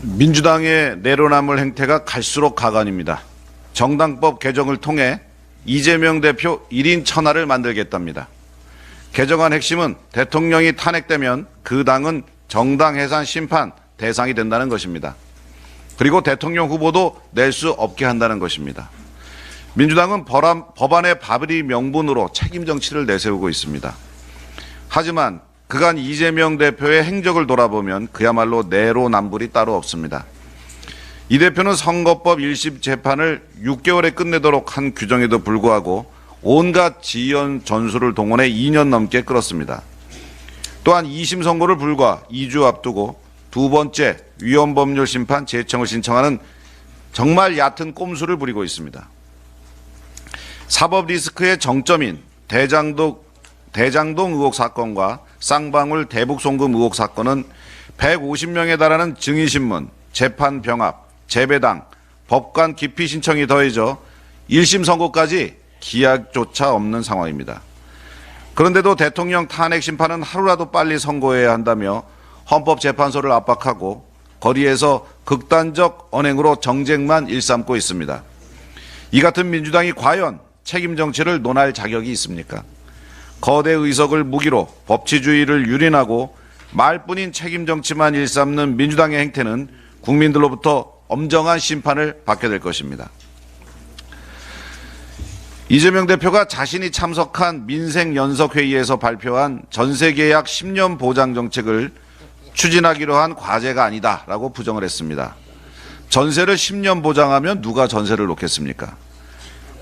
민주당의 내로남불 행태가 갈수록 가관입니다. 정당법 개정을 통해 이재명 대표 1인 천하를 만들겠답니다. 개정안 핵심은 대통령이 탄핵되면 그 당은 정당 해산 심판 대상이 된다는 것입니다. 그리고 대통령 후보도 낼 수 없게 한다는 것입니다. 민주당은 법안의 발의 명분으로 책임 정치를 내세우고 있습니다. 하지만 그간 이재명 대표의 행적을 돌아보면 그야말로 내로남불이 따로 없습니다. 이 대표는 선거법 1심 재판을 6개월에 끝내도록 한 규정에도 불구하고 온갖 지연 전술을 동원해 2년 넘게 끌었습니다. 또한 2심 선고를 불과 2주 앞두고 두 번째 위헌법률 심판 재청을 신청하는 정말 얕은 꼼수를 부리고 있습니다. 사법 리스크의 정점인 대장동 의혹 사건과 쌍방울 대북 송금 의혹 사건은 150명에 달하는 증인신문, 재판 병합, 재배당, 법관 기피 신청이 더해져 1심 선고까지 기약조차 없는 상황입니다. 그런데도 대통령 탄핵 심판은 하루라도 빨리 선고해야 한다며 헌법재판소를 압박하고 거리에서 극단적 언행으로 정쟁만 일삼고 있습니다. 이 같은 민주당이 과연 책임 정치를 논할 자격이 있습니까? 거대 의석을 무기로 법치주의를 유린하고 말뿐인 책임 정치만 일삼는 민주당의 행태는 국민들로부터 엄정한 심판을 받게 될 것입니다. 이재명 대표가 자신이 참석한 민생연석회의에서 발표한 전세계약 10년 보장 정책을 추진하기로 한 과제가 아니다라고 부정을 했습니다. 전세를 10년 보장하면 누가 전세를 놓겠습니까?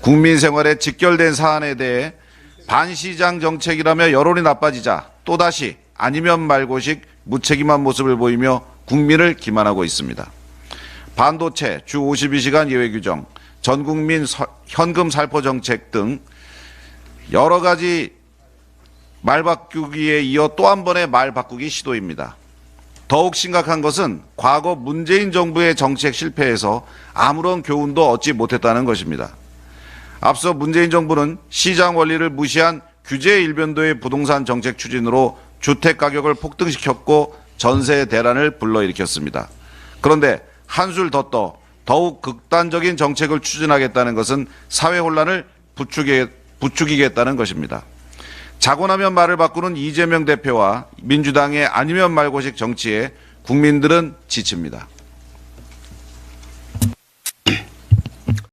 국민 생활에 직결된 사안에 대해 반시장 정책이라며 여론이 나빠지자 또다시 아니면 말고식 무책임한 모습을 보이며 국민을 기만하고 있습니다. 반도체, 주 52시간 예외 규정, 전국민 현금 살포 정책 등 여러 가지 말 바꾸기에 이어 또 한 번의 말 바꾸기 시도입니다. 더욱 심각한 것은 과거 문재인 정부의 정책 실패에서 아무런 교훈도 얻지 못했다는 것입니다. 앞서 문재인 정부는 시장 원리를 무시한 규제 일변도의 부동산 정책 추진으로 주택 가격을 폭등시켰고 전세 대란을 불러일으켰습니다. 그런데 한술 더 떠 더욱 극단적인 정책을 추진하겠다는 것은 사회 혼란을 부추기겠다는 것입니다. 자고 나면 말을 바꾸는 이재명 대표와 민주당의 아니면 말고식 정치에 국민들은 지칩니다.